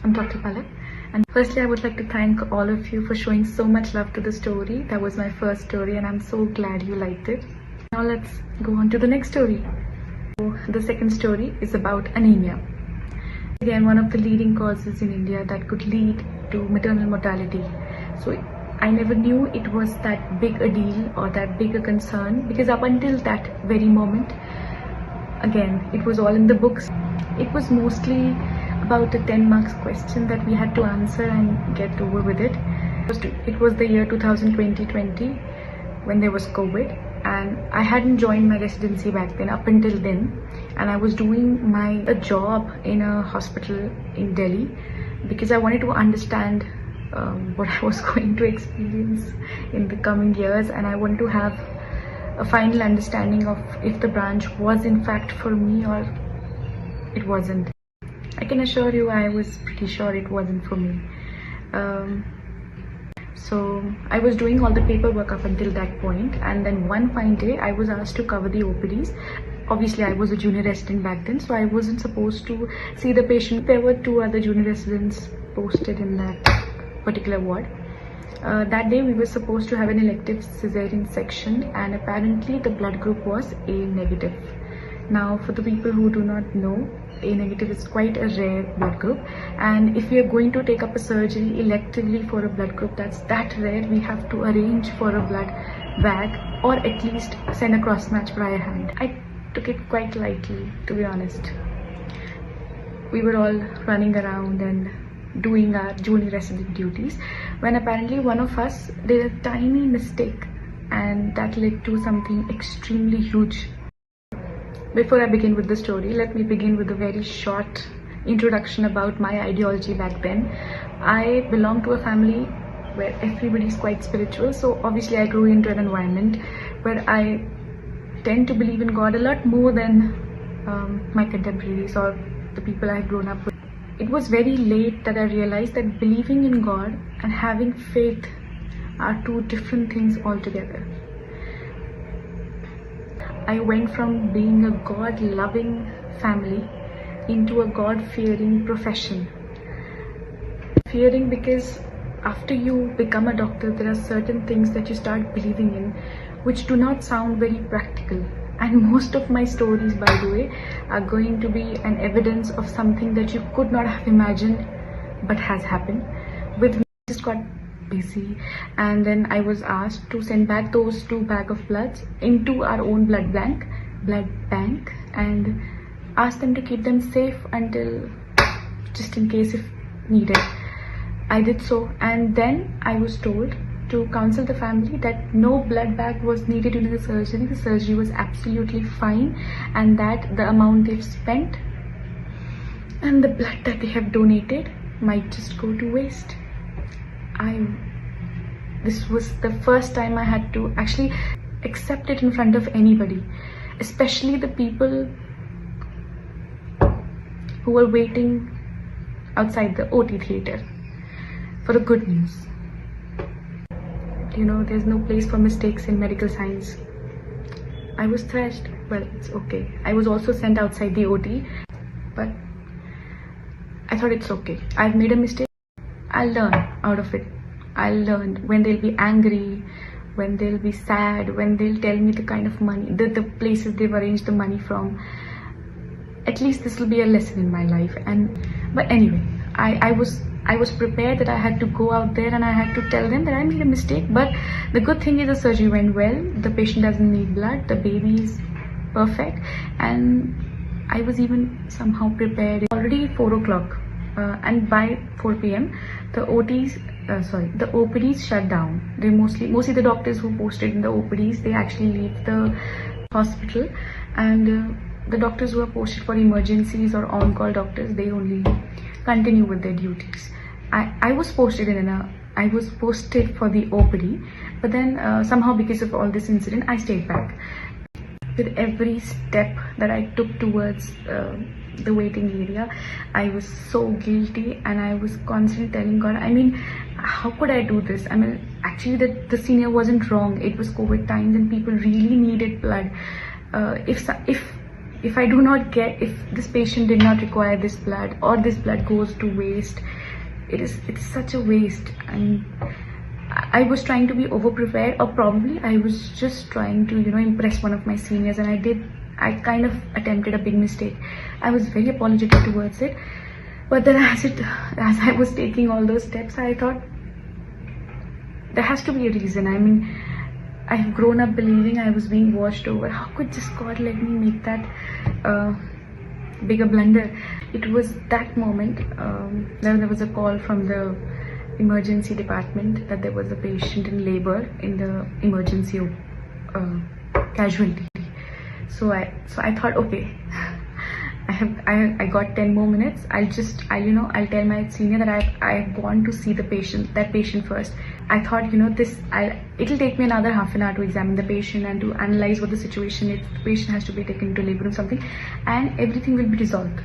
I'm Dr. Palak, and firstly I would like to thank all of you for showing so much love to the story. That was my first story and I'm so glad you liked it. Now let's go on to the next story. So, the second story is about anemia. Again, one of the leading causes in India that could lead to maternal mortality. So I never knew it was that big a deal or that big a concern, because up until that very moment, again, it was all in the books. It was mostly about a 10 marks question that we had to answer and get over with it. It was the year 2020 when there was COVID, and I hadn't joined my residency back then, up until then, and I was doing a job in a hospital in Delhi because I wanted to understand what I was going to experience in the coming years, and I wanted to have a final understanding of if the branch was in fact for me or it wasn't. I can assure you I was pretty sure it wasn't for me. So I was doing all the paperwork up until that point, and then one fine day I was asked to cover the OPDs. Obviously I was a junior resident back then, so I wasn't supposed to see the patient. There were 2 other junior residents posted in that particular ward. That day we were supposed to have an elective cesarean section, and apparently the blood group was A negative. Now, for the people who do not know, A negative is quite a rare blood group, and if we are going to take up a surgery electively for a blood group that's that rare, we have to arrange for a blood bag or at least send a cross match prior hand. I took it quite lightly, to be honest. We were all running around and doing our junior resident duties when apparently one of us did a tiny mistake, and that led to something extremely huge. Before I begin with the story, let me begin with a very short introduction about my ideology back then. I belong to a family where everybody is quite spiritual, so obviously I grew into an environment where I tend to believe in God a lot more than my contemporaries or the people I've grown up with. It was very late that I realized that believing in God and having faith are 2 different things altogether. I went from being a God-loving family into a God-fearing profession. Fearing because after you become a doctor, there are certain things that you start believing in which do not sound very practical. And most of my stories, by the way, are going to be an evidence of something that you could not have imagined but has happened. With me, I just got busy, and then I was asked to send back those 2 bags of bloods into our own blood bank, and ask them to keep them safe until, just in case if needed. I did so, and then I was told to counsel the family that no blood bag was needed during the surgery. The surgery was absolutely fine, and that the amount they've spent and the blood that they have donated might just go to waste. This was the first time I had to actually accept it in front of anybody, especially the people who were waiting outside the OT theater for the good news. You know, there's no place for mistakes in medical science. I was thrashed, well, it's okay. I was also sent outside the OT, but I thought it's okay. I've made a mistake. I'll learn out of it. I'll learn when they'll be angry, when they'll be sad, when they'll tell me the kind of money, the places they've arranged the money from. At least this will be a lesson in my life. But anyway, I was prepared that I had to go out there and I had to tell them that I made a mistake. But the good thing is the surgery went well. The patient doesn't need blood. The baby is perfect, and I was even somehow prepared. Already 4 o'clock, and by 4 p.m. the OPDs shut down. They mostly the doctors who posted in the OPDs, they actually leave the hospital, and the doctors who are posted for emergencies or on-call doctors, they only continue with their duties. I was posted for the OPD, but then somehow because of all this incident, I stayed back. With every step that I took towards the waiting area, I was so guilty, and I was constantly telling God, I mean, how could I do this? I mean, actually the senior wasn't wrong. It was COVID times and people really needed blood. If if I do not get, if this patient did not require this blood, or this blood goes to waste, it's such a waste. And I was trying to be over prepared, or probably I was just trying to, you know, impress one of my seniors, and I kind of attempted a big mistake. I was very apologetic towards it, but then as I was taking all those steps, I thought there has to be a reason. I mean, I have grown up believing I was being watched over. How could just God let me make that bigger blunder? It was that moment, there was a call from the emergency department that there was a patient in labor in the emergency casualty. So I thought, okay, I got 10 more minutes. I'll tell my senior that I've gone to see that patient first. I thought, you know, it'll take me another half an hour to examine the patient and to analyze what the situation is. The patient has to be taken into labor or something, and everything will be resolved.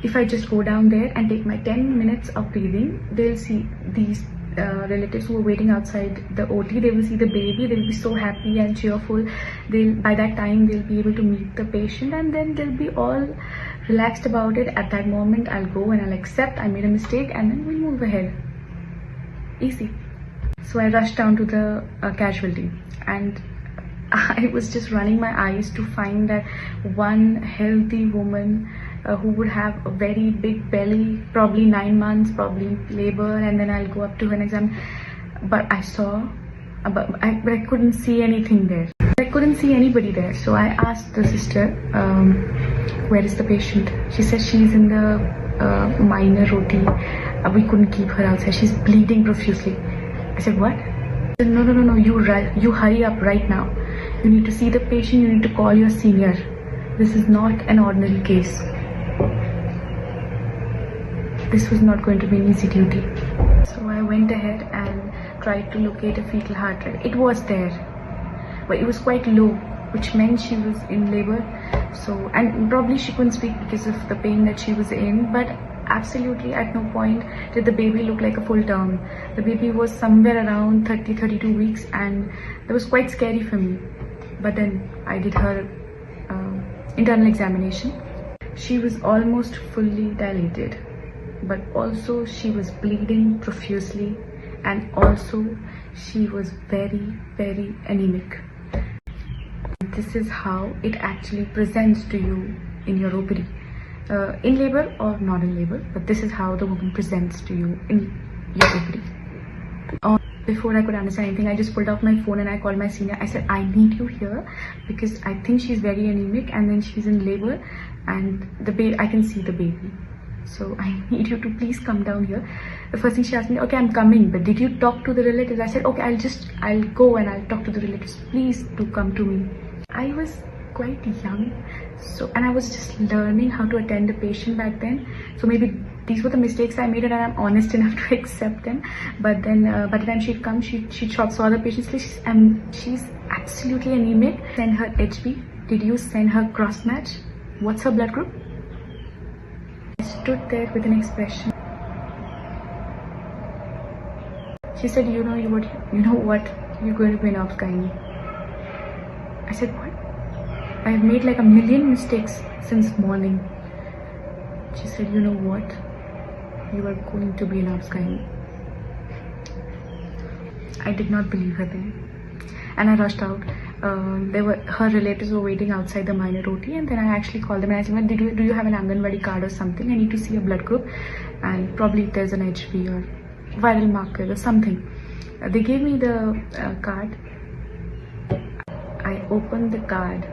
If I just go down there and take my 10 minutes of breathing, they'll see these relatives who are waiting outside the OT. They will see the baby. They will be so happy and cheerful. By that time they'll be able to meet the patient, and then they'll be all relaxed about it. At that moment, I'll go and I'll accept I made a mistake, and then we'll move ahead. Easy. So I rushed down to the casualty, and I was just running my eyes to find that one healthy woman who would have a very big belly, probably 9 months, probably in labor, and then I'll go up to her and examine. But I saw, but I couldn't see anything there. I couldn't see anybody there. So I asked the sister, where is the patient? She said she's in the minor OT. We couldn't keep her outside. She's bleeding profusely. I said, what? She said, no, you hurry up right now. You need to see the patient, you need to call your senior. This is not an ordinary case. This was not going to be an easy duty. So I went ahead and tried to locate a fetal heart rate. It was there, but it was quite low, which meant she was in labor. So, and probably she couldn't speak because of the pain that she was in, but absolutely at no point did the baby look like a full term. The baby was somewhere around 32 weeks, and that was quite scary for me. But then I did her internal examination. She was almost fully dilated, but also she was bleeding profusely, and also she was very, very anemic. This is how it actually presents to you in your OPD, in labor or not in labor, but this is how the woman presents to you in your OPD. Before I could understand anything, I just pulled out my phone and I called my senior. I said, I need you here because I think she's very anemic, and then she's in labor, and I can see the baby. So I need you to please come down here. The first thing she asked me, okay, I'm coming, but did you talk to the relatives? I said, okay, I'll go and I'll talk to the relatives. Please do come to me. I was quite young, and I was just learning how to attend a patient back then. So maybe these were the mistakes I made, and I'm honest enough to accept them. But then by the time she'd come, she saw the patient's list, and she's absolutely anemic. Send her HB. Did you send her cross match? What's her blood group? I stood there with an expression. She said, you know what? You're going to be an OBGYN. I said, what? I have made like a million mistakes since morning. She said, you know what? You are going to be an OBGYN. I did not believe her then, and I rushed out. Her relatives were waiting outside the minor OT, and then I actually called them and I said, do you have an Anganwadi card or something? I need to see a blood group, and probably if there's an HB or viral marker or something. They gave me the card. I opened the card,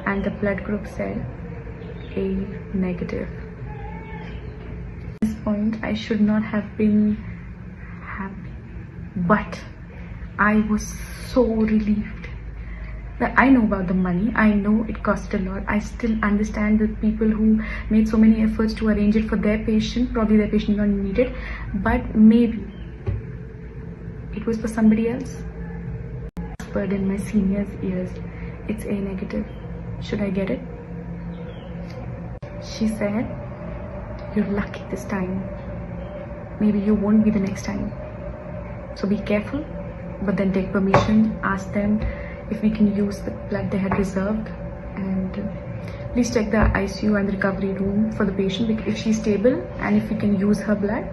and the blood group said A negative. At this point, I should not have been happy, but I was so relieved. That I know about the money, I know it cost a lot. I still understand the people who made so many efforts to arrange it for their patient. Probably their patient not needed, but maybe it was for somebody else. I whispered in my senior's ears, it's A negative. Should I get it? She said, you're lucky this time. Maybe you won't be the next time. So be careful, but then take permission, ask them if we can use the blood they had reserved, and please check the ICU and the recovery room for the patient, because if she's stable and if we can use her blood,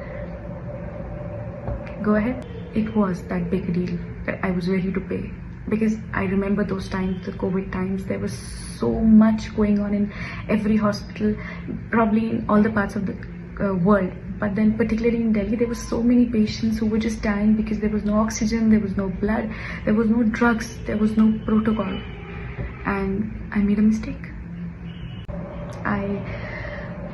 go ahead. It was that big deal that I was ready to pay, because I remember those times, the COVID times. There was so much going on in every hospital, probably in all the parts of the world. But then particularly in Delhi, there were so many patients who were just dying because there was no oxygen, there was no blood, there was no drugs, there was no protocol. And I made a mistake. I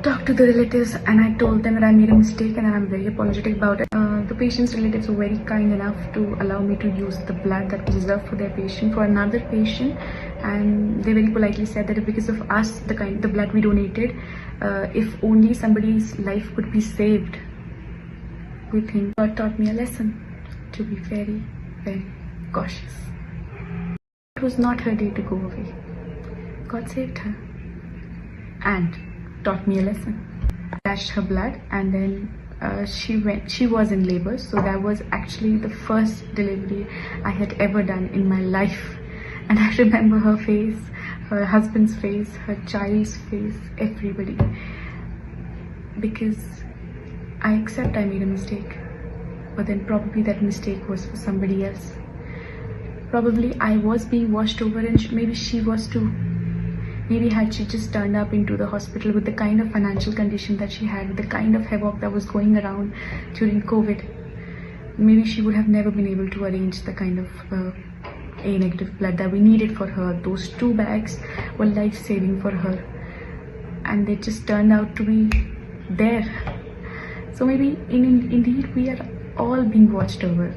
talked to the relatives and I told them that I made a mistake and I'm very apologetic about it. The patient's relatives were very kind enough to allow me to use the blood that was reserved for their patient for another patient, and they very politely said that because of us, the blood we donated, if only somebody's life could be saved. We think God taught me a lesson to be very, very cautious. It was not her day to go away. God saved her and taught me a lesson. Dashed her blood, and then she was in labor, so that was actually the first delivery I had ever done in my life. And I remember her face, her husband's face, her child's face, everybody, because I accept I made a mistake, but then probably that mistake was for somebody else. Probably I was being washed over, and maybe she was too. Maybe had she just turned up into the hospital with the kind of financial condition that she had, with the kind of havoc that was going around during COVID, maybe she would have never been able to arrange the kind of A negative blood that we needed for her. Those 2 bags were life-saving for her, and they just turned out to be there. So maybe indeed we are all being watched over.